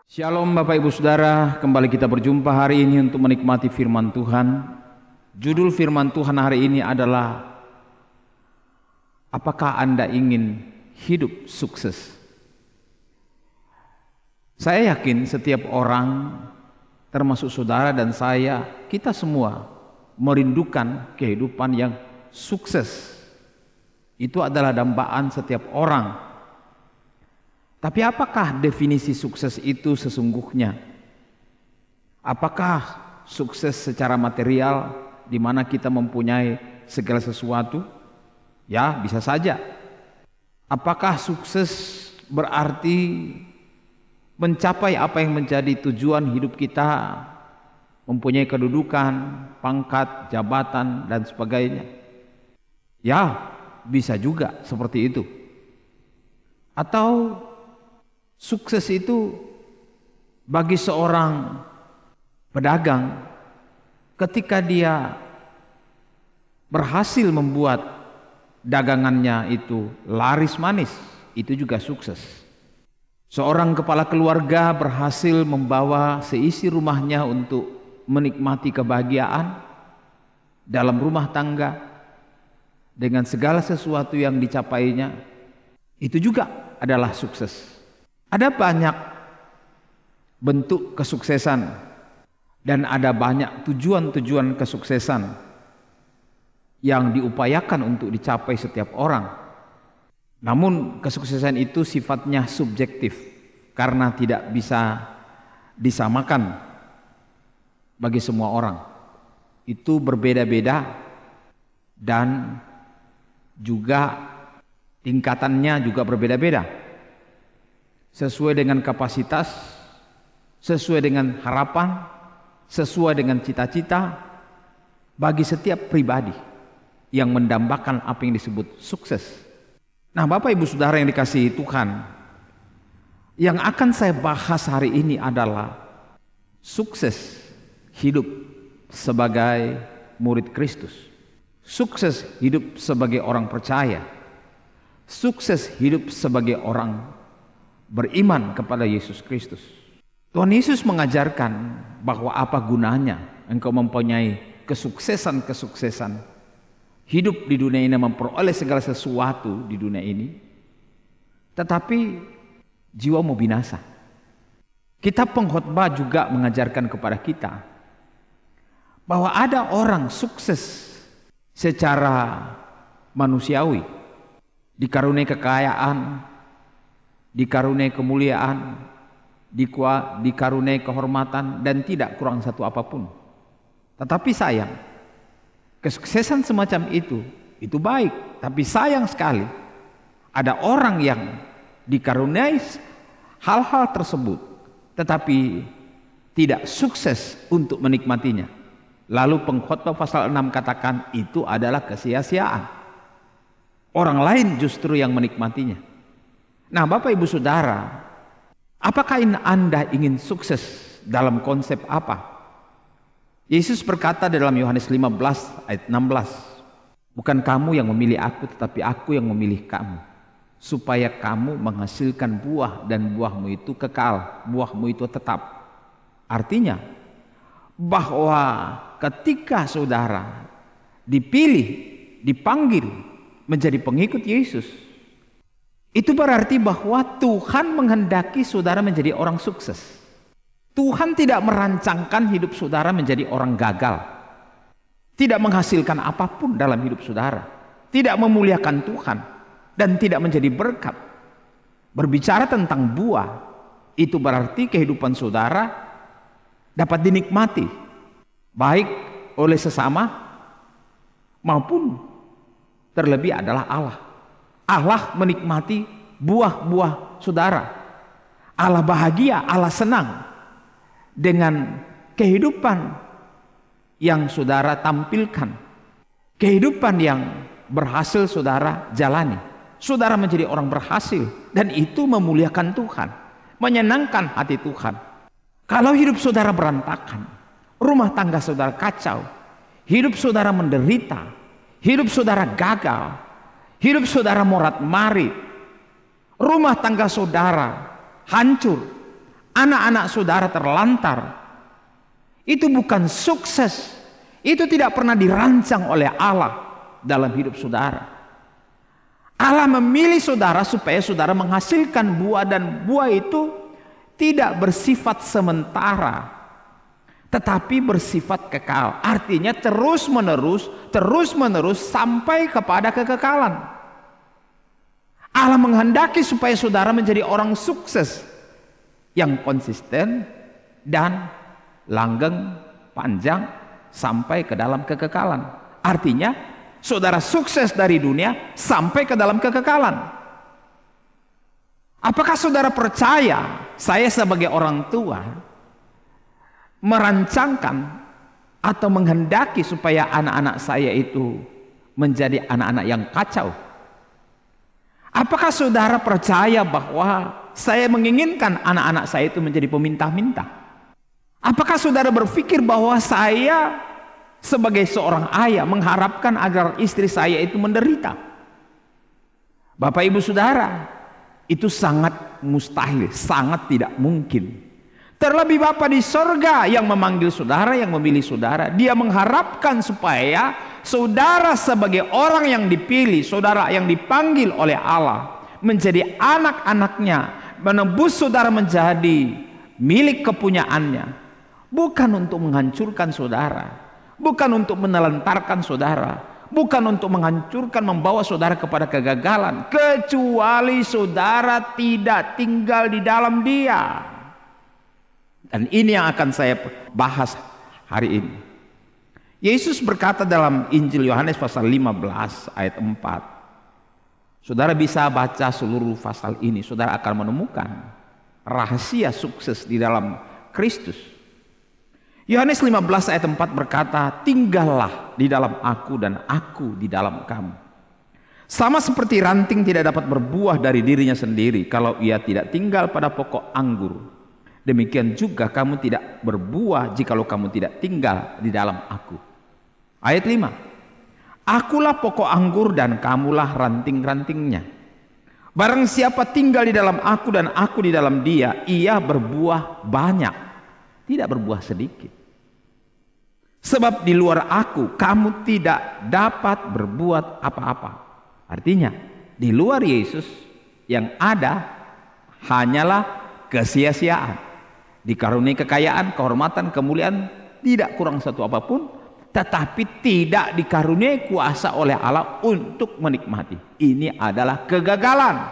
Shalom Bapak Ibu Saudara, kembali kita berjumpa hari ini untuk menikmati firman Tuhan. Judul firman Tuhan hari ini adalah apakah Anda ingin hidup sukses? Saya yakin setiap orang, termasuk saudara dan saya, kita semua merindukan kehidupan yang sukses. Itu adalah dambaan setiap orang. Tapi apakah definisi sukses itu sesungguhnya? Apakah sukses secara material di mana kita mempunyai segala sesuatu? Ya, bisa saja. Apakah sukses berarti mencapai apa yang menjadi tujuan hidup kita? Mempunyai kedudukan, pangkat, jabatan, dan sebagainya. Ya, bisa juga seperti itu. Atau sukses itu bagi seorang pedagang ketika dia berhasil membuat dagangannya itu laris manis, itu juga sukses. Seorang kepala keluarga berhasil membawa seisi rumahnya untuk menikmati kebahagiaan dalam rumah tangga dengan segala sesuatu yang dicapainya, itu juga adalah sukses. Ada banyak bentuk kesuksesan dan ada banyak tujuan-tujuan kesuksesan yang diupayakan untuk dicapai setiap orang. Namun kesuksesan itu sifatnya subjektif karena tidak bisa disamakan bagi semua orang. Itu berbeda-beda dan juga tingkatannya juga berbeda-beda. Sesuai dengan kapasitas, sesuai dengan harapan, sesuai dengan cita-cita bagi setiap pribadi yang mendambakan apa yang disebut sukses. Nah, Bapak Ibu Saudara yang dikasihi Tuhan, yang akan saya bahas hari ini adalah sukses hidup sebagai murid Kristus, sukses hidup sebagai orang percaya, sukses hidup sebagai orang beriman kepada Yesus Kristus. Tuhan Yesus mengajarkan bahwa apa gunanya engkau mempunyai kesuksesan hidup di dunia ini, memperoleh segala sesuatu di dunia ini, tetapi jiwamu binasa. Kitab Pengkhotbah juga mengajarkan kepada kita bahwa ada orang sukses secara manusiawi, dikaruniai kekayaan, dikaruniai kemuliaan, dikaruniai kehormatan, dan tidak kurang satu apapun. Tetapi sayang, kesuksesan semacam itu baik, tapi sayang sekali ada orang yang dikaruniai hal-hal tersebut tetapi tidak sukses untuk menikmatinya. Lalu Pengkhotbah pasal 6 katakan itu adalah kesia-siaan. Orang lain justru yang menikmatinya. Nah, Bapak Ibu Saudara, apakah Anda ingin sukses dalam konsep apa? Yesus berkata dalam Yohanes 15 ayat 16, bukan kamu yang memilih aku, tetapi aku yang memilih kamu, supaya kamu menghasilkan buah dan buahmu itu kekal, buahmu itu tetap. Artinya bahwa ketika saudara dipilih, dipanggil menjadi pengikut Yesus, itu berarti bahwa Tuhan menghendaki saudara menjadi orang sukses. Tuhan tidak merancangkan hidup saudara menjadi orang gagal, tidak menghasilkan apapun dalam hidup saudara, tidak memuliakan Tuhan, dan tidak menjadi berkat. Berbicara tentang buah, itu berarti kehidupan saudara dapat dinikmati baik oleh sesama maupun terlebih adalah Allah. Allah menikmati buah-buah saudara. Allah bahagia, Allah senang dengan kehidupan yang saudara tampilkan, kehidupan yang berhasil saudara jalani. Saudara menjadi orang berhasil, dan itu memuliakan Tuhan, menyenangkan hati Tuhan. Kalau hidup saudara berantakan, rumah tangga saudara kacau, hidup saudara menderita, hidup saudara gagal, hidup saudara morat-marit, rumah tangga saudara hancur, anak-anak saudara terlantar, itu bukan sukses. Itu tidak pernah dirancang oleh Allah dalam hidup saudara. Allah memilih saudara supaya saudara menghasilkan buah, dan buah itu tidak bersifat sementara, tetapi bersifat kekal. Artinya terus menerus sampai kepada kekekalan. Allah menghendaki supaya saudara menjadi orang sukses yang konsisten dan langgeng panjang sampai ke dalam kekekalan. Artinya saudara sukses dari dunia sampai ke dalam kekekalan. Apakah saudara percaya saya sebagai orang tua merancangkan atau menghendaki supaya anak-anak saya itu menjadi anak-anak yang kacau? Apakah saudara percaya bahwa saya menginginkan anak-anak saya itu menjadi peminta-minta? Apakah saudara berpikir bahwa saya sebagai seorang ayah mengharapkan agar istri saya itu menderita? Bapak ibu saudara, itu sangat mustahil, sangat tidak mungkin. Terlebih Bapa di sorga yang memanggil saudara, yang memilih saudara, Dia mengharapkan supaya saudara sebagai orang yang dipilih, saudara yang dipanggil oleh Allah menjadi anak-anaknya, menebus saudara menjadi milik kepunyaannya. Bukan untuk menghancurkan saudara, bukan untuk menelantarkan saudara, bukan untuk menghancurkan, membawa saudara kepada kegagalan, kecuali saudara tidak tinggal di dalam Dia. Dan ini yang akan saya bahas hari ini. Yesus berkata dalam Injil Yohanes pasal 15 ayat 4. Saudara bisa baca seluruh pasal ini, saudara akan menemukan rahasia sukses di dalam Kristus. Yohanes 15 ayat 4 berkata, tinggallah di dalam aku dan aku di dalam kamu. Sama seperti ranting tidak dapat berbuah dari dirinya sendiri kalau ia tidak tinggal pada pokok anggur. Demikian juga kamu tidak berbuah jikalau kamu tidak tinggal di dalam aku. Ayat 5. Akulah pokok anggur dan kamulah ranting-rantingnya. Barang siapa tinggal di dalam aku dan aku di dalam dia, ia berbuah banyak, tidak berbuah sedikit. Sebab di luar aku kamu tidak dapat berbuat apa-apa. Artinya di luar Yesus yang ada hanyalah kesia-siaan. Dikaruniai kekayaan, kehormatan, kemuliaan, tidak kurang satu apapun, tetapi tidak dikaruniai kuasa oleh Allah untuk menikmati. Ini adalah kegagalan.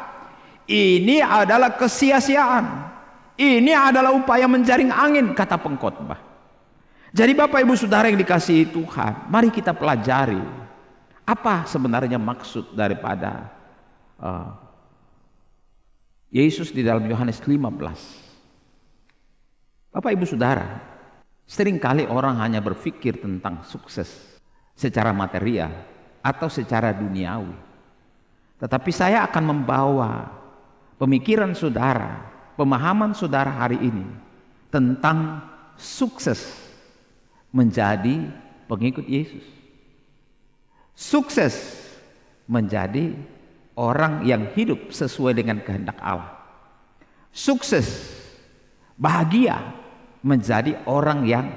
Ini adalah kesia-siaan. Ini adalah upaya menjaring angin, kata pengkhotbah. Jadi Bapak Ibu Saudara yang dikasihi Tuhan, mari kita pelajari apa sebenarnya maksud daripada Yesus di dalam Yohanes 15. Bapak Ibu Saudara, seringkali orang hanya berpikir tentang sukses secara material atau secara duniawi. Tetapi saya akan membawa pemikiran saudara, pemahaman saudara hari ini tentang sukses menjadi pengikut Yesus. Sukses menjadi orang yang hidup sesuai dengan kehendak Allah. Sukses, bahagia menjadi orang yang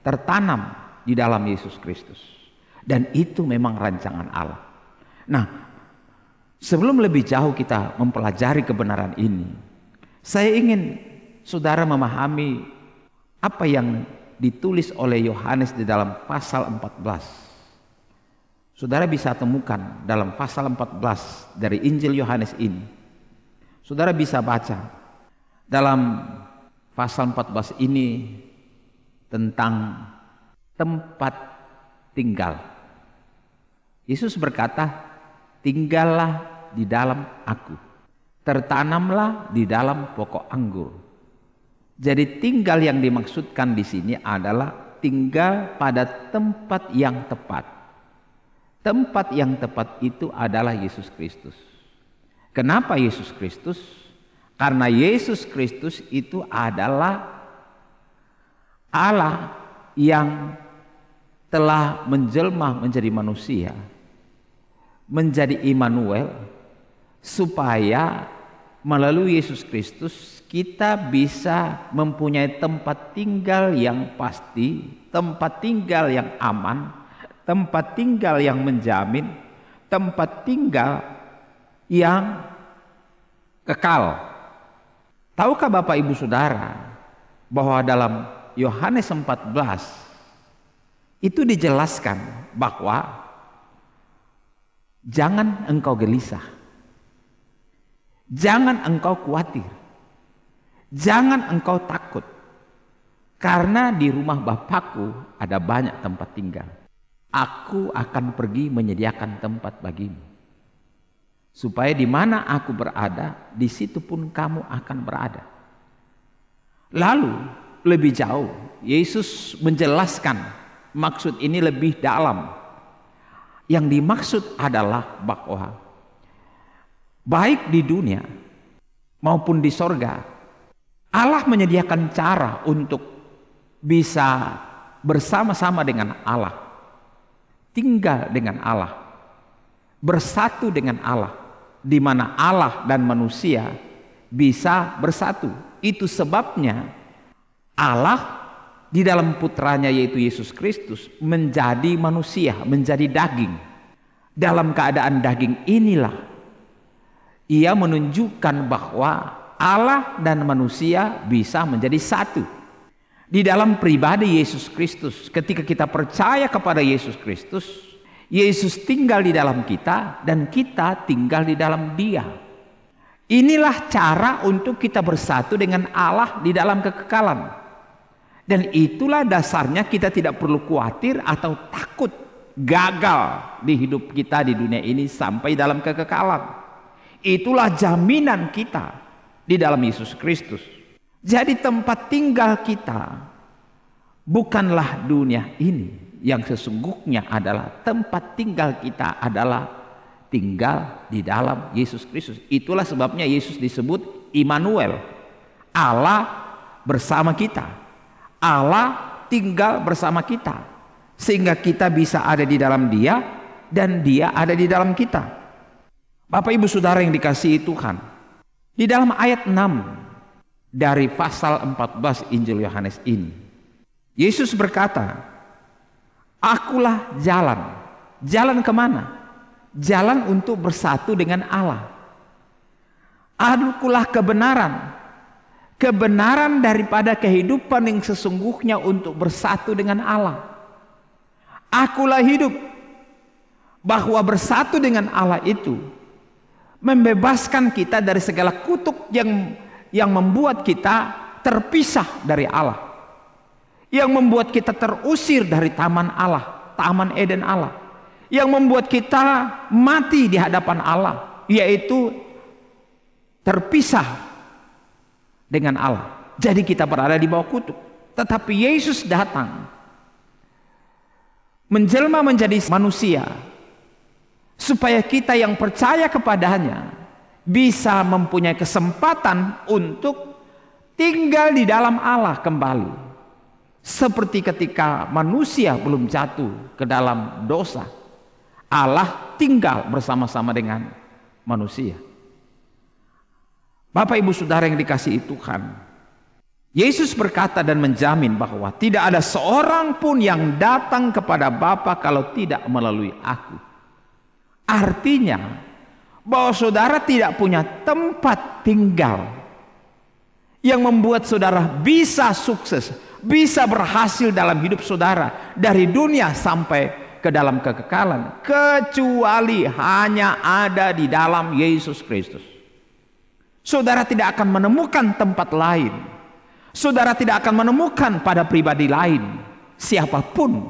tertanam di dalam Yesus Kristus. Dan itu memang rancangan Allah. Nah, sebelum lebih jauh kita mempelajari kebenaran ini, saya ingin saudara memahami apa yang ditulis oleh Yohanes di dalam pasal 14. Saudara bisa temukan dalam pasal 14 dari Injil Yohanes ini. Saudara bisa baca dalam pasal 14 ini tentang tempat tinggal. Yesus berkata, tinggallah di dalam aku, tertanamlah di dalam pokok anggur. Jadi tinggal yang dimaksudkan di sini adalah tinggal pada tempat yang tepat. Tempat yang tepat itu adalah Yesus Kristus. Kenapa Yesus Kristus? Karena Yesus Kristus itu adalah Allah yang telah menjelma menjadi manusia, menjadi Immanuel, supaya melalui Yesus Kristus kita bisa mempunyai tempat tinggal yang pasti, tempat tinggal yang aman, tempat tinggal yang menjamin, tempat tinggal yang kekal. Tahukah Bapak Ibu Saudara bahwa dalam Yohanes 14 itu dijelaskan bahwa jangan engkau gelisah, jangan engkau khawatir, jangan engkau takut, karena di rumah Bapakku ada banyak tempat tinggal. Aku akan pergi menyediakan tempat bagimu, supaya di mana aku berada, di situ pun kamu akan berada. Lalu lebih jauh, Yesus menjelaskan maksud ini lebih dalam. Yang dimaksud adalah bahwa baik di dunia maupun di sorga, Allah menyediakan cara untuk bisa bersama-sama dengan Allah, tinggal dengan Allah, bersatu dengan Allah, di mana Allah dan manusia bisa bersatu. Itu sebabnya Allah di dalam putranya yaitu Yesus Kristus menjadi manusia, menjadi daging. Dalam keadaan daging inilah ia menunjukkan bahwa Allah dan manusia bisa menjadi satu. Di dalam pribadi Yesus Kristus, ketika kita percaya kepada Yesus Kristus, Yesus tinggal di dalam kita dan kita tinggal di dalam Dia. Inilah cara untuk kita bersatu dengan Allah di dalam kekekalan. Dan itulah dasarnya kita tidak perlu khawatir atau takut gagal di hidup kita di dunia ini sampai dalam kekekalan. Itulah jaminan kita di dalam Yesus Kristus. Jadi tempat tinggal kita bukanlah dunia ini. Yang sesungguhnya adalah tempat tinggal kita adalah tinggal di dalam Yesus Kristus. Itulah sebabnya Yesus disebut Immanuel, Allah bersama kita. Allah tinggal bersama kita sehingga kita bisa ada di dalam Dia dan Dia ada di dalam kita. Bapak Ibu Saudara yang dikasihi Tuhan, di dalam ayat 6 dari pasal 14 Injil Yohanes ini, Yesus berkata, akulah jalan. Jalan kemana? Jalan untuk bersatu dengan Allah. Akulah kebenaran. Kebenaran daripada kehidupan yang sesungguhnya untuk bersatu dengan Allah. Akulah hidup. Bahwa bersatu dengan Allah itu membebaskan kita dari segala kutuk yang membuat kita terpisah dari Allah, yang membuat kita terusir dari taman Allah, taman Eden Allah, yang membuat kita mati di hadapan Allah, yaitu terpisah dengan Allah. Jadi kita berada di bawah kutuk. Tetapi Yesus datang menjelma menjadi manusia supaya kita yang percaya kepadanya bisa mempunyai kesempatan untuk tinggal di dalam Allah kembali. Seperti ketika manusia belum jatuh ke dalam dosa, Allah tinggal bersama-sama dengan manusia. Bapak Ibu Saudara yang dikasihi Tuhan, Yesus berkata dan menjamin bahwa tidak ada seorang pun yang datang kepada Bapa kalau tidak melalui aku. Artinya bahwa saudara tidak punya tempat tinggal yang membuat saudara bisa sukses, bisa berhasil dalam hidup saudara dari dunia sampai ke dalam kekekalan, kecuali hanya ada di dalam Yesus Kristus. Saudara tidak akan menemukan tempat lain. Saudara tidak akan menemukan pada pribadi lain, siapapun,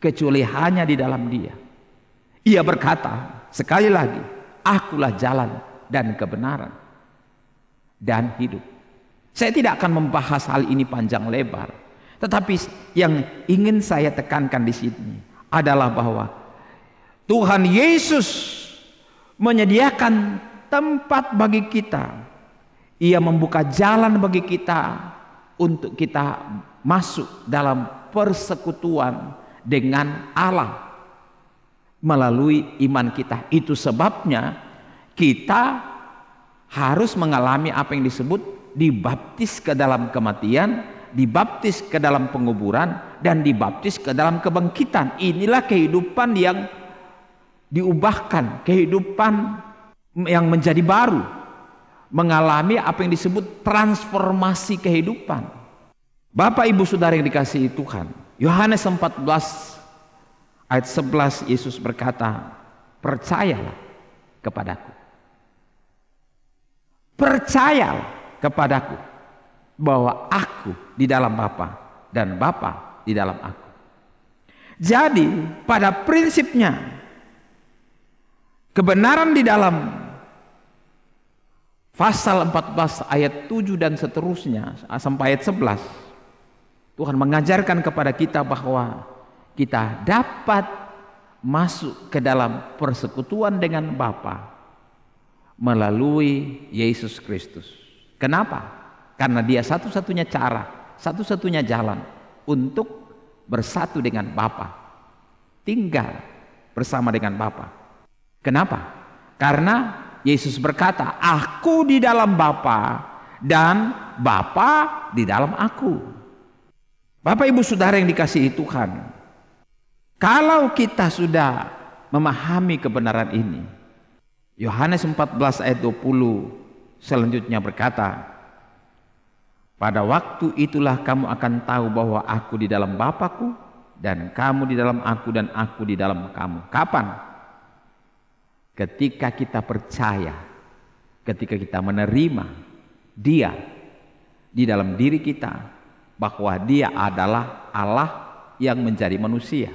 kecuali hanya di dalam Dia. Ia berkata sekali lagi, akulah jalan dan kebenaran dan hidup. Saya tidak akan membahas hal ini panjang lebar, tetapi yang ingin saya tekankan di sini adalah bahwa Tuhan Yesus menyediakan tempat bagi kita. Ia membuka jalan bagi kita untuk kita masuk dalam persekutuan dengan Allah melalui iman kita. Itu sebabnya kita harus mengalami apa yang disebut dibaptis ke dalam kematian, dibaptis ke dalam penguburan, dan dibaptis ke dalam kebangkitan. Inilah kehidupan yang diubahkan, kehidupan yang menjadi baru, mengalami apa yang disebut transformasi kehidupan. Bapak Ibu Saudara yang dikasihi Tuhan, Yohanes 14 ayat 11 Yesus berkata, percayalah kepadaku, percayalah kepadaku bahwa aku di dalam Bapa dan Bapa di dalam aku. Jadi pada prinsipnya kebenaran di dalam pasal 14 ayat 7 dan seterusnya sampai ayat 11, Tuhan mengajarkan kepada kita bahwa kita dapat masuk ke dalam persekutuan dengan Bapa melalui Yesus Kristus. Kenapa? Karena Dia satu-satunya cara, satu-satunya jalan untuk bersatu dengan Bapa, tinggal bersama dengan Bapa. Kenapa? Karena Yesus berkata, aku di dalam Bapa dan Bapa di dalam aku. Bapak Ibu Saudara yang dikasihi Tuhan, kalau kita sudah memahami kebenaran ini, Yohanes 14 ayat 20 selanjutnya berkata, pada waktu itulah kamu akan tahu bahwa aku di dalam Bapa-Ku dan kamu di dalam aku dan aku di dalam kamu. Kapan? Ketika kita percaya, ketika kita menerima Dia di dalam diri kita, bahwa Dia adalah Allah yang menjadi manusia,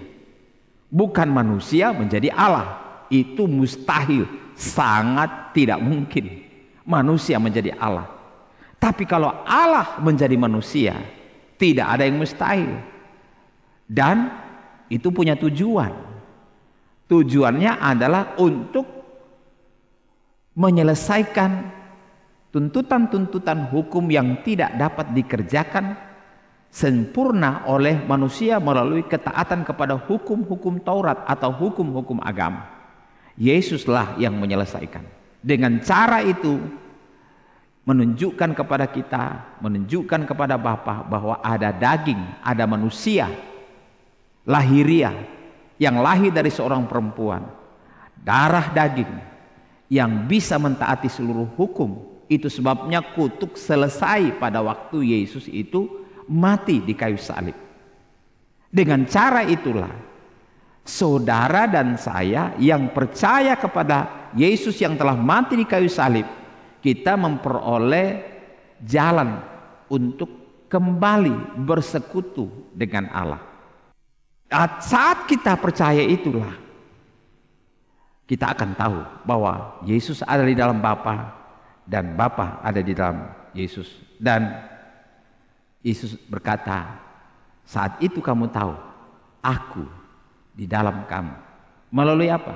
bukan manusia menjadi Allah. Itu mustahil, sangat tidak mungkin manusia menjadi Allah. Tapi kalau Allah menjadi manusia, tidak ada yang mustahil. Dan itu punya tujuan. Tujuannya adalah untuk menyelesaikan tuntutan-tuntutan hukum yang tidak dapat dikerjakan sempurna oleh manusia melalui ketaatan kepada hukum-hukum Taurat atau hukum-hukum agama. Yesuslah yang menyelesaikan. Dengan cara itu menunjukkan kepada kita, menunjukkan kepada Bapa bahwa ada daging, ada manusia lahiriah yang lahir dari seorang perempuan, darah daging yang bisa mentaati seluruh hukum. Itu sebabnya kutuk selesai pada waktu Yesus itu mati di kayu salib. Dengan cara itulah saudara dan saya yang percaya kepada Yesus yang telah mati di kayu salib, kita memperoleh jalan untuk kembali bersekutu dengan Allah. Saat kita percaya itulah kita akan tahu bahwa Yesus ada di dalam Bapa dan Bapa ada di dalam Yesus. Dan Yesus berkata, saat itu kamu tahu aku di dalam kamu. Melalui apa?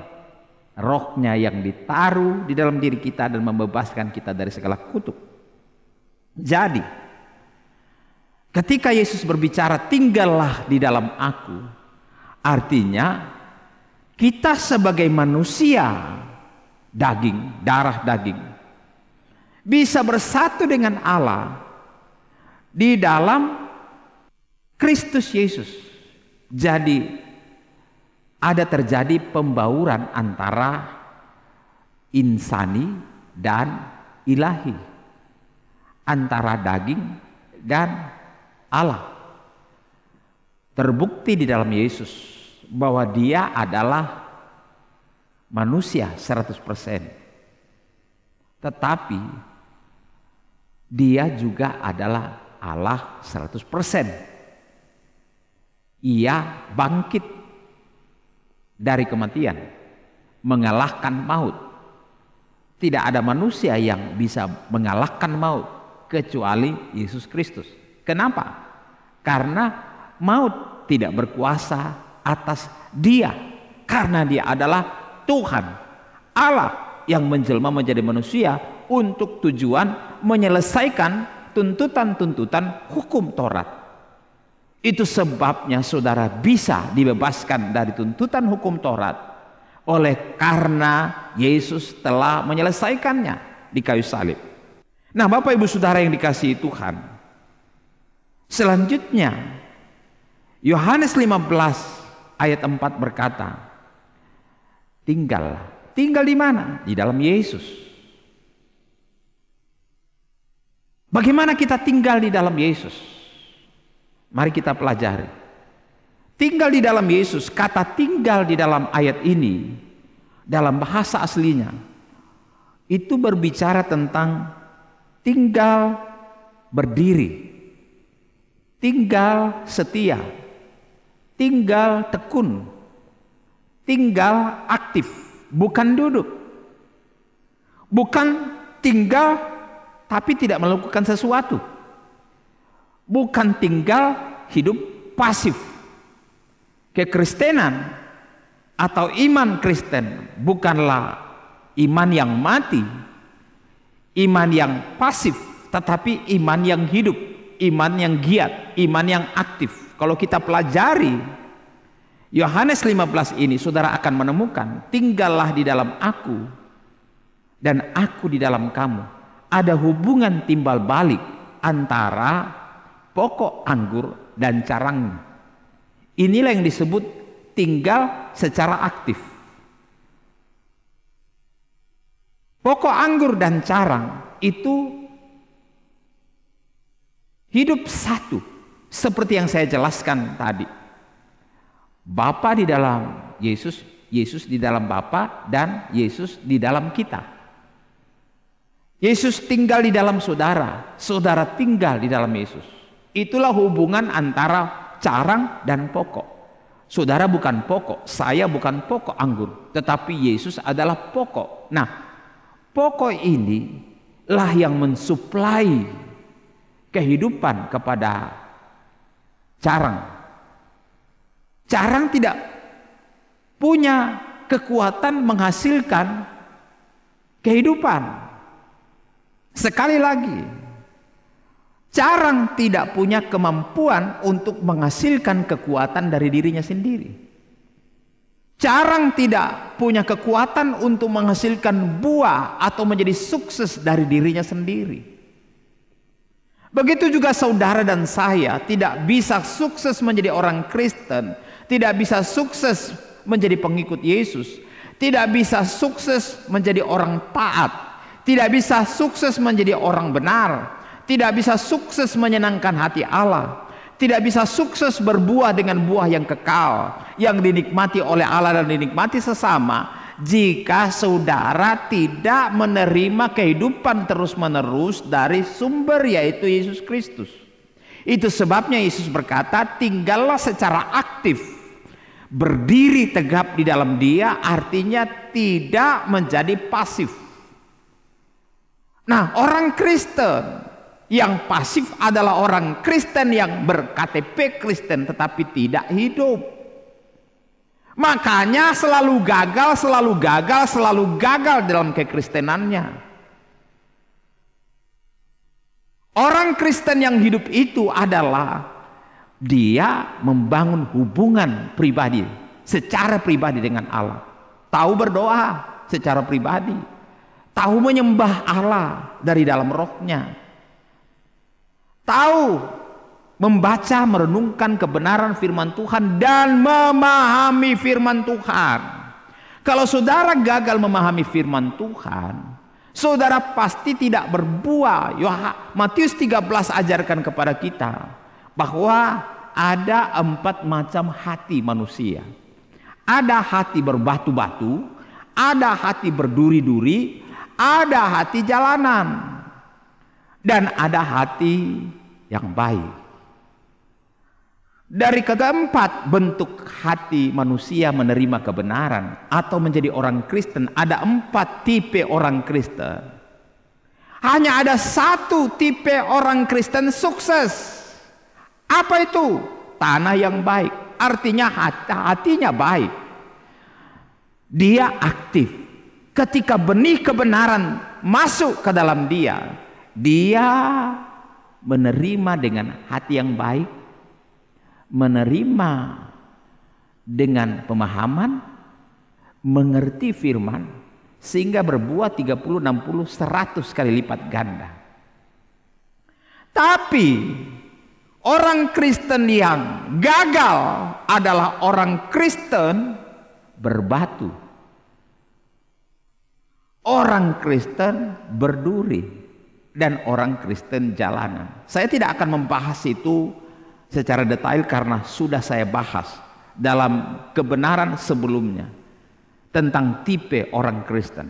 Rohnya yang ditaruh di dalam diri kita dan membebaskan kita dari segala kutuk. Jadi ketika Yesus berbicara tinggallah di dalam aku, artinya kita sebagai manusia daging, darah daging, bisa bersatu dengan Allah di dalam Kristus Yesus. Jadi ada terjadi pembauran antara insani dan ilahi, antara daging dan Allah. Terbukti di dalam Yesus bahwa Dia adalah manusia 100%, tetapi Dia juga adalah Allah 100%. Ia bangkit dari kematian, mengalahkan maut. Tidak ada manusia yang bisa mengalahkan maut kecuali Yesus Kristus. Kenapa? Karena maut tidak berkuasa atas Dia, karena Dia adalah Tuhan Allah yang menjelma menjadi manusia untuk tujuan menyelesaikan tuntutan-tuntutan hukum Taurat. Itu sebabnya saudara bisa dibebaskan dari tuntutan hukum Taurat oleh karena Yesus telah menyelesaikannya di kayu salib. Nah, Bapak Ibu Saudara yang dikasihi Tuhan, selanjutnya Yohanes 15 ayat 4 berkata, tinggal di mana? Di dalam Yesus. Bagaimana kita tinggal di dalam Yesus? Mari kita pelajari. Tinggal di dalam Yesus, kata tinggal di dalam ayat ini dalam bahasa aslinya itu berbicara tentang tinggal berdiri, tinggal setia, tinggal tekun, tinggal aktif, bukan duduk, bukan tinggal tapi tidak melakukan sesuatu, bukan tinggal hidup pasif. Kekristenan atau iman Kristen bukanlah iman yang mati, iman yang pasif, tetapi iman yang hidup, iman yang giat, iman yang aktif. Kalau kita pelajari Yohanes 15 ini, saudara akan menemukan tinggallah di dalam aku dan aku di dalam kamu. Ada hubungan timbal balik antara pokok anggur dan carangnya. Inilah yang disebut tinggal secara aktif. Pokok anggur dan carang itu hidup satu, seperti yang saya jelaskan tadi. Bapa di dalam Yesus, Yesus di dalam Bapa, dan Yesus di dalam kita. Yesus tinggal di dalam saudara, saudara tinggal di dalam Yesus. Itulah hubungan antara carang dan pokok. Saudara bukan pokok, saya bukan pokok anggur, tetapi Yesus adalah pokok. Nah, pokok ini lah yang mensuplai kehidupan kepada carang. Carang tidak punya kekuatan menghasilkan kehidupan. Sekali lagi, carang tidak punya kemampuan untuk menghasilkan kekuatan dari dirinya sendiri. Carang tidak punya kekuatan untuk menghasilkan buah atau menjadi sukses dari dirinya sendiri. Begitu juga saudara dan saya tidak bisa sukses menjadi orang Kristen, tidak bisa sukses menjadi pengikut Yesus, tidak bisa sukses menjadi orang taat, tidak bisa sukses menjadi orang benar, tidak bisa sukses menyenangkan hati Allah, tidak bisa sukses berbuah dengan buah yang kekal, yang dinikmati oleh Allah dan dinikmati sesama, jika saudara tidak menerima kehidupan terus-menerus dari sumber, yaitu Yesus Kristus. Itu sebabnya Yesus berkata, tinggallah secara aktif, berdiri tegap di dalam Dia, artinya tidak menjadi pasif. Nah, orang Kristen yang pasif adalah orang Kristen yang ber-KTP Kristen tetapi tidak hidup. Makanya selalu gagal dalam kekristenannya. Orang Kristen yang hidup itu adalah dia membangun hubungan pribadi, secara pribadi dengan Allah. Tahu berdoa secara pribadi, tahu menyembah Allah dari dalam rohnya, tahu membaca, merenungkan kebenaran firman Tuhan dan memahami firman Tuhan. Kalau saudara gagal memahami firman Tuhan, saudara pasti tidak berbuah. Matius 13 ajarkan kepada kita bahwa ada 4 macam hati manusia. Ada hati berbatu-batu, ada hati berduri-duri, ada hati jalanan, dan ada hati yang baik. Dari keempat bentuk hati manusia menerima kebenaran atau menjadi orang Kristen, ada 4 tipe orang Kristen. Hanya ada 1 tipe orang Kristen sukses. Apa itu? Tanah yang baik. Artinya hatinya baik. Dia aktif. Ketika benih kebenaran masuk ke dalam dia, dia menerima dengan hati yang baik, menerima dengan pemahaman, mengerti firman, sehingga berbuah 30, 60, 100 kali lipat ganda. Tapi orang Kristen yang gagal adalah orang Kristen berbatu, orang Kristen berduri, dan orang Kristen jalanan. Saya tidak akan membahas itu secara detail karena sudah saya bahas dalam kebenaran sebelumnya tentang tipe orang Kristen.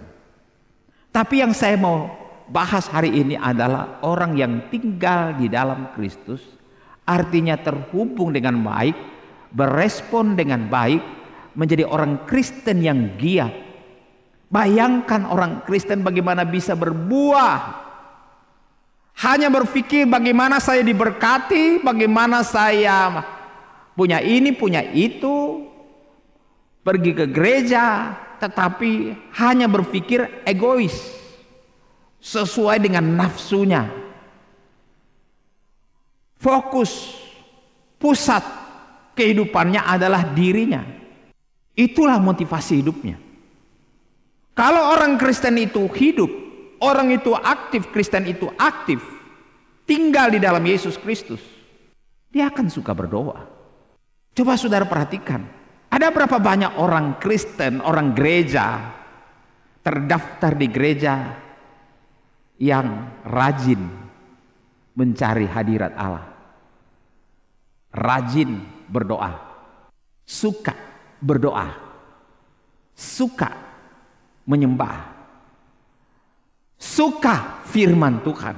Tapi yang saya mau bahas hari ini adalah orang yang tinggal di dalam Kristus, artinya terhubung dengan baik, berespon dengan baik, menjadi orang Kristen yang giat. Bayangkan orang Kristen bagaimana bisa berbuah, hanya berpikir bagaimana saya diberkati, bagaimana saya punya ini, punya itu, pergi ke gereja, tetapi hanya berpikir egois, sesuai dengan nafsunya. Fokus, pusat kehidupannya adalah dirinya. Itulah motivasi hidupnya. Kalau orang Kristen itu hidup, orang itu aktif, Kristen itu aktif, tinggal di dalam Yesus Kristus, dia akan suka berdoa. Coba saudara perhatikan, ada berapa banyak orang Kristen, orang gereja, terdaftar di gereja yang rajin mencari hadirat Allah, rajin berdoa, suka berdoa, suka menyembah, suka firman Tuhan,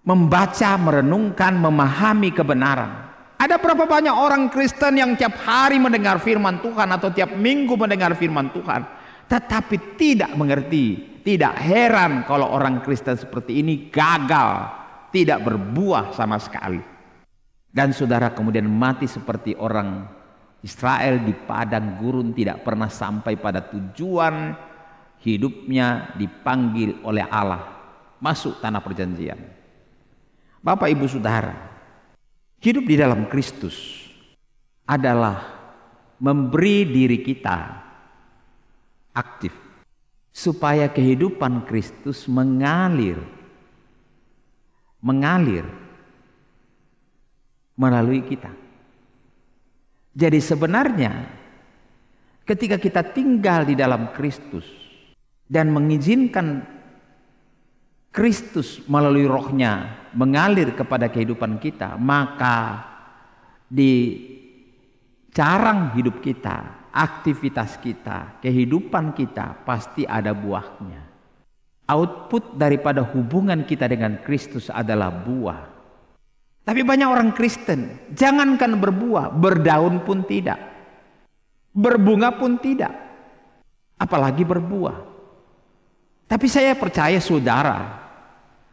membaca, merenungkan, memahami kebenaran. Ada berapa banyak orang Kristen yang tiap hari mendengar firman Tuhan atau tiap minggu mendengar firman Tuhan, tetapi tidak mengerti. Tidak heran kalau orang Kristen seperti ini gagal, tidak berbuah sama sekali. Dan saudara kemudian mati seperti orang Israel di padang gurun, tidak pernah sampai pada tujuan hidupnya, dipanggil oleh Allah masuk tanah perjanjian. Bapak ibu saudara, hidup di dalam Kristus adalah memberi diri kita aktif supaya kehidupan Kristus mengalir melalui kita. Jadi sebenarnya ketika kita tinggal di dalam Kristus dan mengizinkan Kristus melalui rohnya mengalir kepada kehidupan kita, maka di carang hidup kita, aktivitas kita, kehidupan kita pasti ada buahnya. Output daripada hubungan kita dengan Kristus adalah buah. Tapi banyak orang Kristen, jangankan berbuah, berdaun pun tidak, berbunga pun tidak, apalagi berbuah. Tapi saya percaya saudara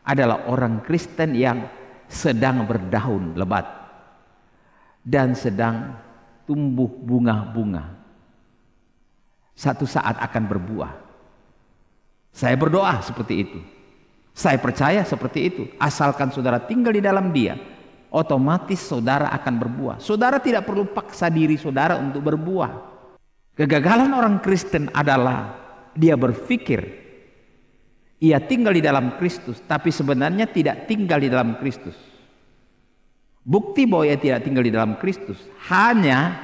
adalah orang Kristen yang sedang berdaun lebat dan sedang tumbuh bunga-bunga. Satu saat akan berbuah. Saya berdoa seperti itu. Saya percaya seperti itu. Asalkan saudara tinggal di dalam Dia, otomatis saudara akan berbuah. Saudara tidak perlu paksa diri saudara untuk berbuah. Kegagalan orang Kristen adalah dia berpikir ia tinggal di dalam Kristus, tapi sebenarnya tidak tinggal di dalam Kristus. Bukti bahwa ia tidak tinggal di dalam Kristus, hanya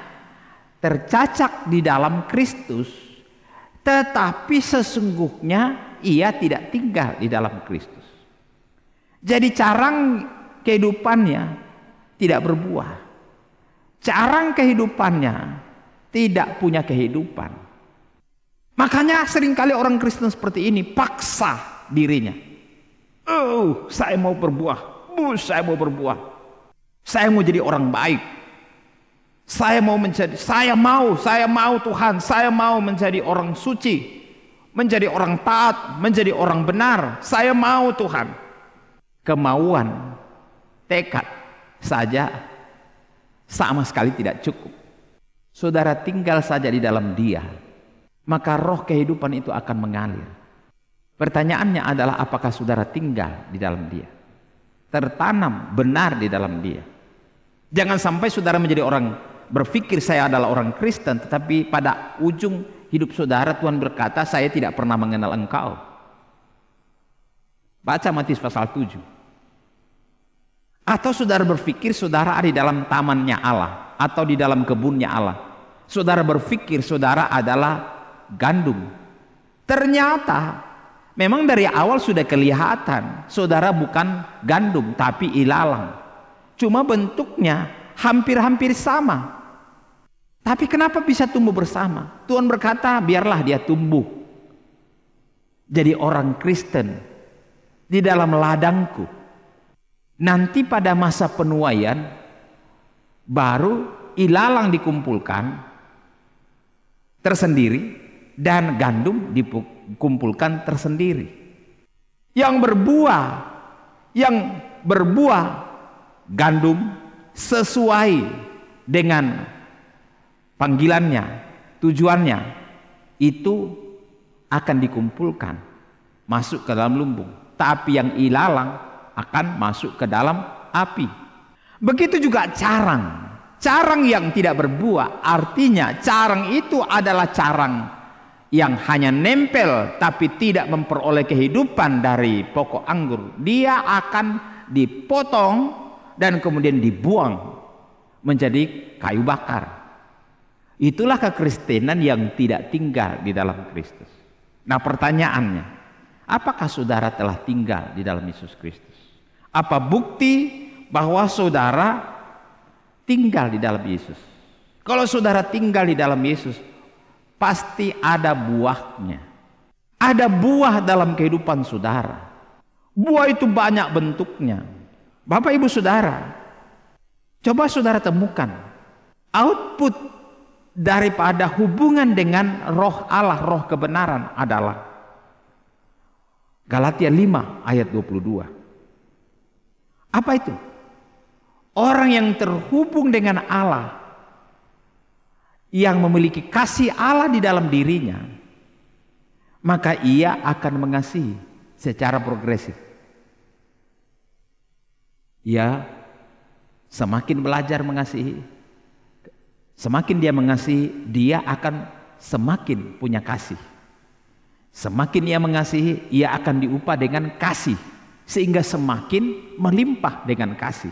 tercacak di dalam Kristus, tetapi sesungguhnya ia tidak tinggal di dalam Kristus. Jadi carang kehidupannya tidak berbuah, carang kehidupannya tidak punya kehidupan. Makanya seringkali orang Kristen seperti ini paksa dirinya. Saya mau berbuah, saya mau berbuah, saya mau jadi orang baik, saya mau Tuhan, saya mau menjadi orang suci, menjadi orang taat, menjadi orang benar. Saya mau Tuhan. Kemauan, tekad saja sama sekali tidak cukup. Saudara tinggal saja di dalam Dia, maka roh kehidupan itu akan mengalir. Pertanyaannya adalah apakah saudara tinggal di dalam Dia, tertanam benar di dalam Dia. Jangan sampai saudara menjadi orang berpikir saya adalah orang Kristen, tetapi pada ujung hidup saudara Tuhan berkata, saya tidak pernah mengenal engkau. Baca Matius pasal 7. Atau saudara berpikir saudara ada di dalam tamannya Allah atau di dalam kebunnya Allah. Saudara berpikir saudara adalah gandum. Ternyata memang dari awal sudah kelihatan saudara bukan gandum tapi ilalang. Cuma bentuknya hampir-hampir sama. Tapi kenapa bisa tumbuh bersama? Tuhan berkata, biarlah dia tumbuh jadi orang Kristen di dalam ladangku. Nanti pada masa penuaian baru ilalang dikumpulkan tersendiri dan gandum dikumpulkan tersendiri. Yang berbuah gandum sesuai dengan panggilannya, tujuannya, itu akan dikumpulkan masuk ke dalam lumbung. Tapi yang ilalang akan masuk ke dalam api. Begitu juga carang. Carang yang tidak berbuah, artinya carang itu adalah carang yang hanya nempel tapi tidak memperoleh kehidupan dari pokok anggur. Dia akan dipotong dan kemudian dibuang menjadi kayu bakar. Itulah kekristenan yang tidak tinggal di dalam Kristus. Nah, pertanyaannya, apakah saudara telah tinggal di dalam Yesus Kristus? Apa bukti bahwa saudara tinggal di dalam Yesus? Kalau saudara tinggal di dalam Yesus, pasti ada buahnya. Ada buah dalam kehidupan saudara. Buah itu banyak bentuknya. Bapak Ibu Saudara, coba saudara temukan output daripada hubungan dengan roh Allah, roh kebenaran adalah Galatia 5 ayat 22. Apa itu? Orang yang terhubung dengan Allah, yang memiliki kasih Allah di dalam dirinya, maka ia akan mengasihi secara progresif. Ia semakin belajar mengasihi, semakin dia mengasihi, dia akan semakin punya kasih. Semakin ia mengasihi, ia akan diupah dengan kasih, sehingga semakin melimpah dengan kasih.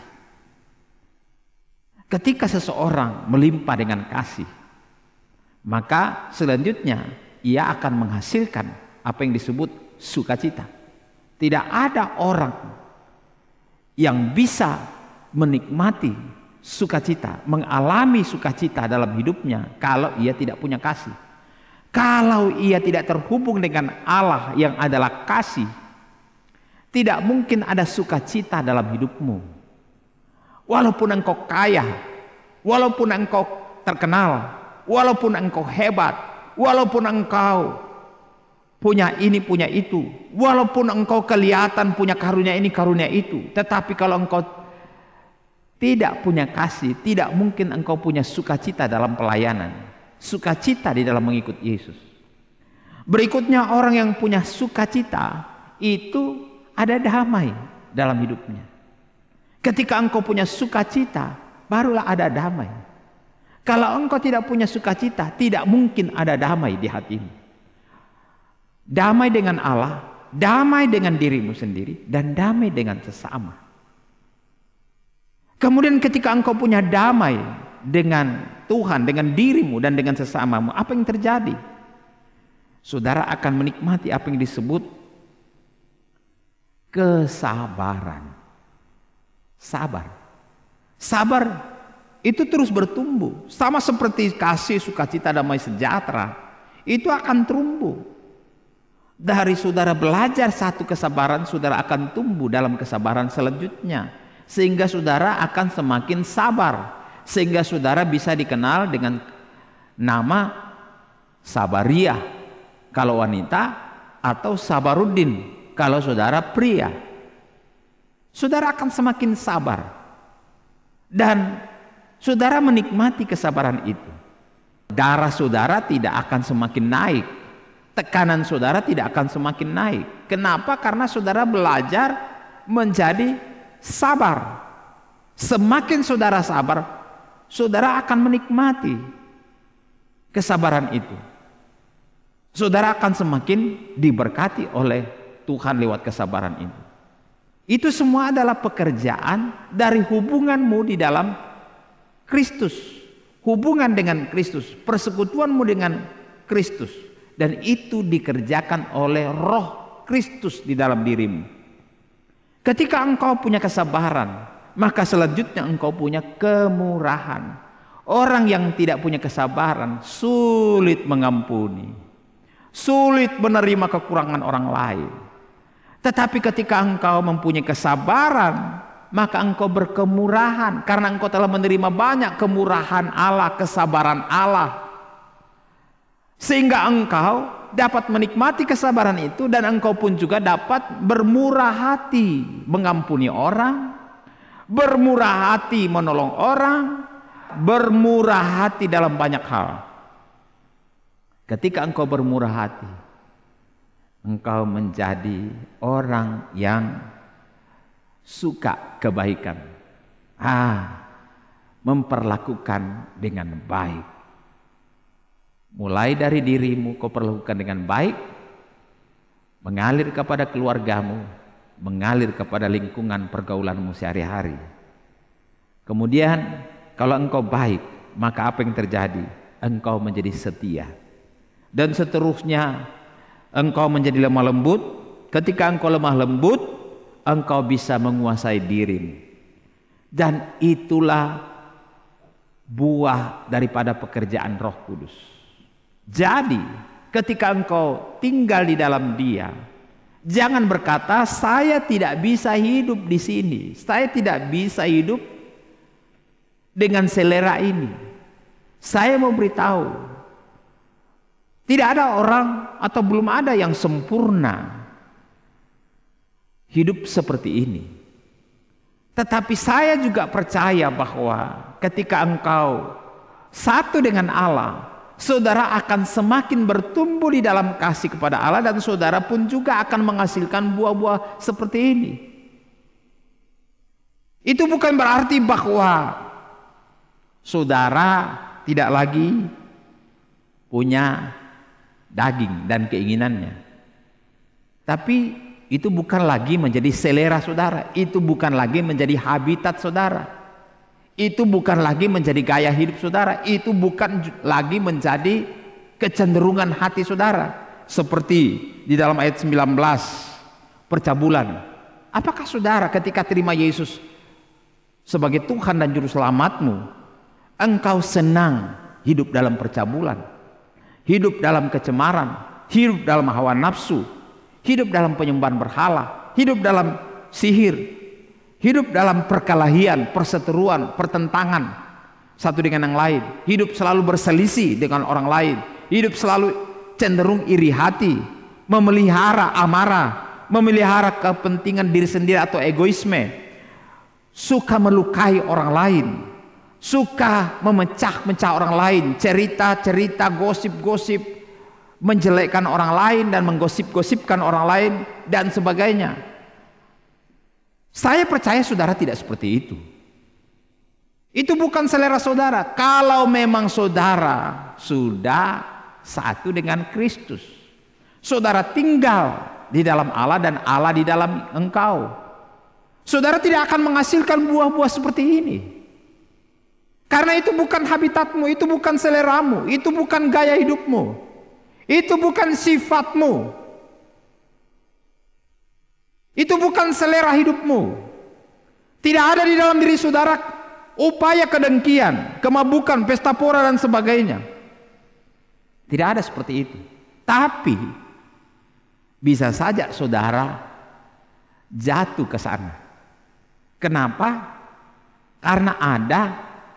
Ketika seseorang melimpah dengan kasih, maka selanjutnya ia akan menghasilkan apa yang disebut sukacita. Tidak ada orang yang bisa menikmati sukacita, mengalami sukacita dalam hidupnya kalau ia tidak punya kasih. Kalau ia tidak terhubung dengan Allah yang adalah kasih, tidak mungkin ada sukacita dalam hidupmu. Walaupun engkau kaya, walaupun engkau terkenal, walaupun engkau hebat, walaupun engkau punya ini punya itu, walaupun engkau kelihatan punya karunia ini karunia itu, tetapi kalau engkau tidak punya kasih, tidak mungkin engkau punya sukacita dalam pelayanan, sukacita di dalam mengikut Yesus. Berikutnya, orang yang punya sukacita itu ada damai dalam hidupnya. Ketika engkau punya sukacita, barulah ada damai. Kalau engkau tidak punya sukacita, tidak mungkin ada damai di hatimu. Damai dengan Allah, damai dengan dirimu sendiri, dan damai dengan sesama. Kemudian ketika engkau punya damai dengan Tuhan, dengan dirimu dan dengan sesamamu, apa yang terjadi? Saudara akan menikmati apa yang disebut kesabaran. Sabar itu terus bertumbuh, sama seperti kasih, sukacita, damai sejahtera, itu akan tumbuh. Dari saudara belajar satu kesabaran, saudara akan tumbuh dalam kesabaran selanjutnya, sehingga saudara akan semakin sabar, sehingga saudara bisa dikenal dengan nama Sabariah kalau wanita, atau Sabarudin kalau saudara pria. Saudara akan semakin sabar, dan saudara menikmati kesabaran itu. Darah saudara tidak akan semakin naik, tekanan saudara tidak akan semakin naik. Kenapa? Karena saudara belajar menjadi sabar. Semakin saudara sabar, saudara akan menikmati kesabaran itu. saudara akan semakin diberkati oleh Tuhan lewat kesabaran itu. Itu semua adalah pekerjaan dari hubunganmu di dalam Kristus. Hubungan dengan Kristus, persekutuanmu dengan Kristus. Dan itu dikerjakan oleh Roh Kristus di dalam dirimu. Ketika engkau punya kesabaran, maka selanjutnya engkau punya kemurahan. Orang yang tidak punya kesabaran sulit mengampuni, sulit menerima kekurangan orang lain. Tetapi ketika engkau mempunyai kesabaran, maka engkau berkemurahan karena engkau telah menerima banyak kemurahan Allah, kesabaran Allah. Sehingga engkau dapat menikmati kesabaran itu dan engkau pun juga dapat bermurah hati mengampuni orang, bermurah hati menolong orang, bermurah hati dalam banyak hal. Ketika engkau bermurah hati, engkau menjadi orang yang suka kebaikan, memperlakukan dengan baik. Mulai dari dirimu kau perlakukan dengan baik, mengalir kepada keluargamu, mengalir kepada lingkungan pergaulanmu sehari-hari. Kemudian kalau engkau baik, maka apa yang terjadi? Engkau menjadi setia. Dan seterusnya engkau menjadi lemah lembut. Ketika engkau lemah lembut, engkau bisa menguasai dirimu. Dan itulah buah daripada pekerjaan Roh Kudus. Jadi ketika engkau tinggal di dalam Dia, jangan berkata saya tidak bisa hidup di sini, saya tidak bisa hidup dengan selera ini. Saya mau beritahu, tidak ada orang atau belum ada yang sempurna hidup seperti ini. Tetapi saya juga percaya bahwa ketika engkau satu dengan Allah, saudara akan semakin bertumbuh di dalam kasih kepada Allah, dan saudara pun juga akan menghasilkan buah-buah seperti ini. Itu bukan berarti bahwa saudara tidak lagi punya daging dan keinginannya. Tapi itu bukan lagi menjadi selera saudara, itu bukan lagi menjadi habitat saudara. Itu bukan lagi menjadi gaya hidup saudara, itu bukan lagi menjadi kecenderungan hati saudara. Seperti di dalam ayat 19, percabulan. Apakah saudara ketika terima Yesus sebagai Tuhan dan Juru Selamatmu, engkau senang hidup dalam percabulan, hidup dalam kecemaran, hidup dalam hawa nafsu, hidup dalam penyembahan berhala, hidup dalam sihir, hidup dalam perkelahian, perseteruan, pertentangan satu dengan yang lain, hidup selalu berselisih dengan orang lain, hidup selalu cenderung iri hati, memelihara amarah, memelihara kepentingan diri sendiri atau egoisme, suka melukai orang lain, suka memecah-mecah orang lain, cerita-cerita, gosip-gosip, menjelekkan orang lain dan menggosip-gosipkan orang lain dan sebagainya. Saya percaya saudara tidak seperti itu. Itu bukan selera saudara. Kalau memang saudara sudah satu dengan Kristus, saudara tinggal di dalam Allah dan Allah di dalam engkau, saudara tidak akan menghasilkan buah-buah seperti ini. Karena itu bukan habitatmu, itu bukan seleramu, itu bukan gaya hidupmu, itu bukan sifatmu, itu bukan selera hidupmu. Tidak ada di dalam diri saudara upaya kedengkian, kemabukan, pesta pora dan sebagainya. Tidak ada seperti itu. Tapi bisa saja saudara jatuh ke sana. Kenapa? Karena ada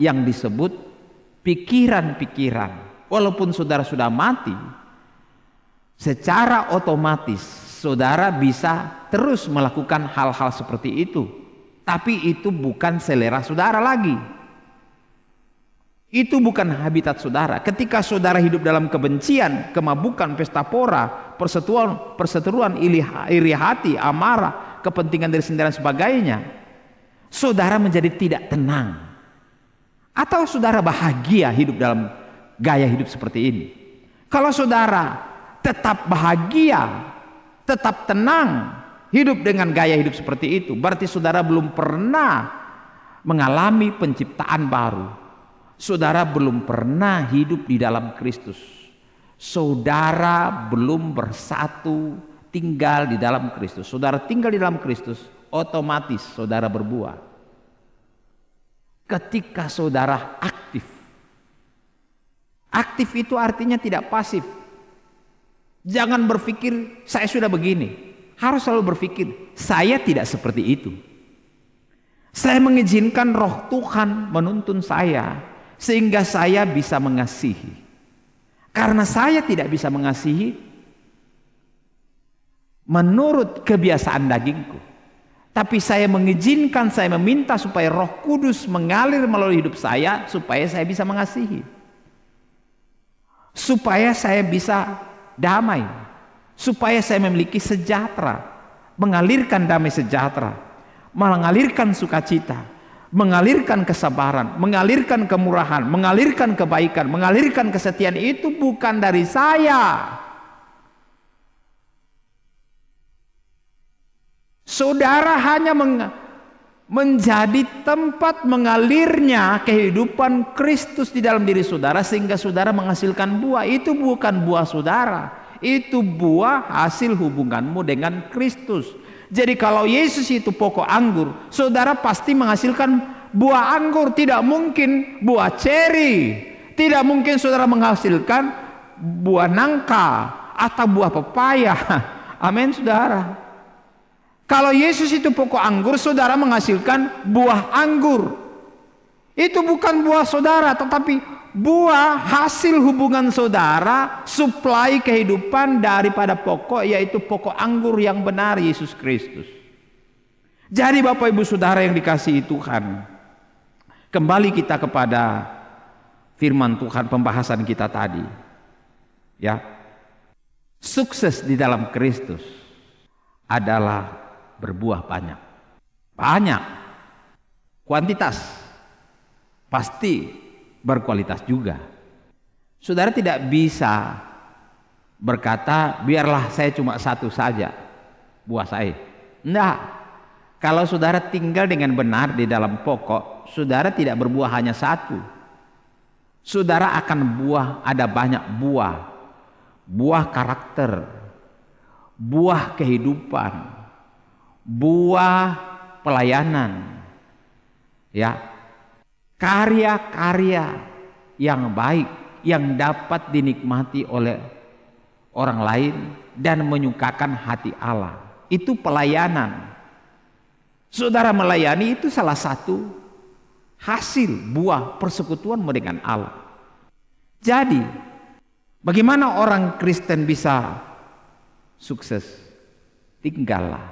yang disebut pikiran-pikiran. Walaupun saudara sudah mati, secara otomatis saudara bisa terus melakukan hal-hal seperti itu. Tapi itu bukan selera saudara lagi. Itu bukan habitat saudara. Ketika saudara hidup dalam kebencian, kemabukan, pesta pora, perseteruan, iri hati, amarah, kepentingan diri sendiri dan sebagainya, saudara menjadi tidak tenang. Atau saudara bahagia hidup dalam gaya hidup seperti ini? Kalau saudara tetap bahagia, tetap tenang, hidup dengan gaya hidup seperti itu, berarti saudara belum pernah mengalami penciptaan baru. Saudara belum pernah hidup di dalam Kristus. Saudara belum bersatu tinggal di dalam Kristus. Saudara tinggal di dalam Kristus, otomatis saudara berbuah. Ketika saudara aktif. Aktif itu artinya tidak pasif. Jangan berpikir saya sudah begini. Harus selalu berpikir saya tidak seperti itu. Saya mengizinkan Roh Tuhan menuntun saya sehingga saya bisa mengasihi. Karena saya tidak bisa mengasihi menurut kebiasaan dagingku, tapi saya mengizinkan, saya meminta supaya Roh Kudus mengalir melalui hidup saya supaya saya bisa mengasihi, supaya saya bisa damai, supaya saya memiliki sejahtera, mengalirkan damai sejahtera, mengalirkan sukacita, mengalirkan kesabaran, mengalirkan kemurahan, mengalirkan kebaikan, mengalirkan kesetiaan. Itu bukan dari saya. Saudara hanya menjadi tempat mengalirnya kehidupan Kristus di dalam diri saudara sehingga saudara menghasilkan buah. Itu bukan buah saudara, itu buah hasil hubunganmu dengan Kristus. Jadi kalau Yesus itu pokok anggur, saudara pasti menghasilkan buah anggur. Tidak mungkin buah ceri. Tidak mungkin saudara menghasilkan buah nangka atau buah pepaya. Amin saudara. Kalau Yesus itu pokok anggur, saudara menghasilkan buah anggur. Itu bukan buah saudara, tetapi buah hasil hubungan saudara, suplai kehidupan daripada pokok, yaitu pokok anggur yang benar, Yesus Kristus. Jadi Bapak Ibu Saudara yang dikasihi Tuhan, kembali kita kepada firman Tuhan, pembahasan kita tadi, ya, sukses di dalam Kristus adalah berbuah banyak, kuantitas pasti berkualitas juga. Saudara tidak bisa berkata biarlah saya cuma satu saja buah saya. Enggak. Kalau saudara tinggal dengan benar di dalam pokok, saudara tidak berbuah hanya satu. Saudara akan ada banyak buah. Buah karakter, buah kehidupan, buah pelayanan, ya, karya-karya yang baik yang dapat dinikmati oleh orang lain dan menyukakan hati Allah. Itu pelayanan. Saudara melayani itu salah satu hasil buah persekutuanmu dengan Allah. Jadi bagaimana orang Kristen bisa sukses? Tinggallah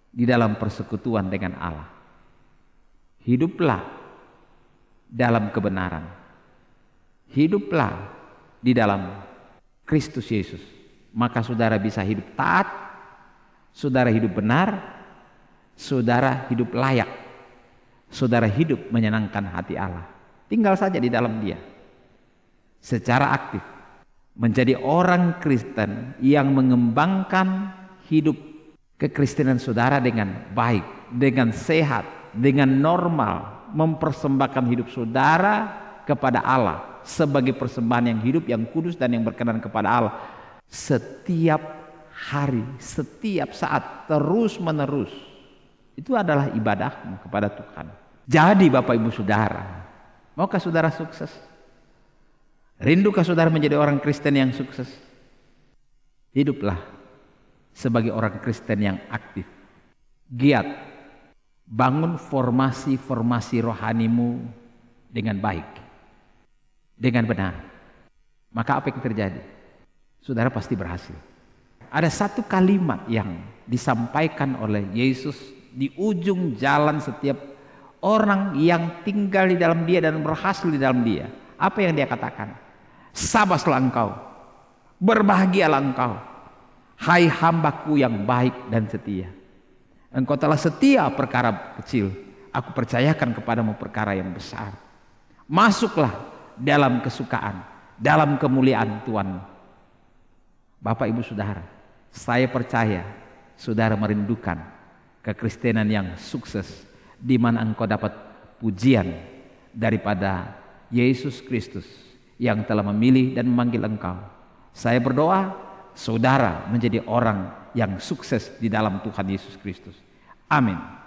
di dalam persekutuan dengan Allah. Hiduplah dalam kebenaran. Hiduplah di dalam Kristus Yesus. Maka saudara bisa hidup taat, saudara hidup benar, saudara hidup layak, saudara hidup menyenangkan hati Allah. Tinggal saja di dalam Dia. Secara aktif menjadi orang Kristen yang mengembangkan hidup kekristenan saudara dengan baik, dengan sehat, dengan normal, mempersembahkan hidup saudara kepada Allah sebagai persembahan yang hidup, yang kudus dan yang berkenan kepada Allah setiap hari, setiap saat, terus menerus. Itu adalah ibadahmu kepada Tuhan. Jadi Bapak Ibu Saudara, maukah saudara sukses? Rindukah saudara menjadi orang Kristen yang sukses? Hiduplah sebagai orang Kristen yang aktif, giat, bangun formasi-formasi rohanimu dengan baik, dengan benar. Maka apa yang terjadi? Saudara pasti berhasil. Ada satu kalimat yang disampaikan oleh Yesus di ujung jalan setiap orang yang tinggal di dalam Dia dan berhasil di dalam Dia. Apa yang Dia katakan? Sabaslah engkau, berbahagialah engkau, hai hambaku yang baik dan setia. Engkau telah setia perkara kecil, aku percayakan kepadamu perkara yang besar. Masuklah dalam kesukaan, dalam kemuliaan Tuhan. Bapak Ibu Saudara, saya percaya saudara merindukan kekristenan yang sukses, di mana engkau dapat pujian daripada Yesus Kristus yang telah memilih dan memanggil engkau. Saya berdoa saudara menjadi orang yang sukses di dalam Tuhan Yesus Kristus. Amin.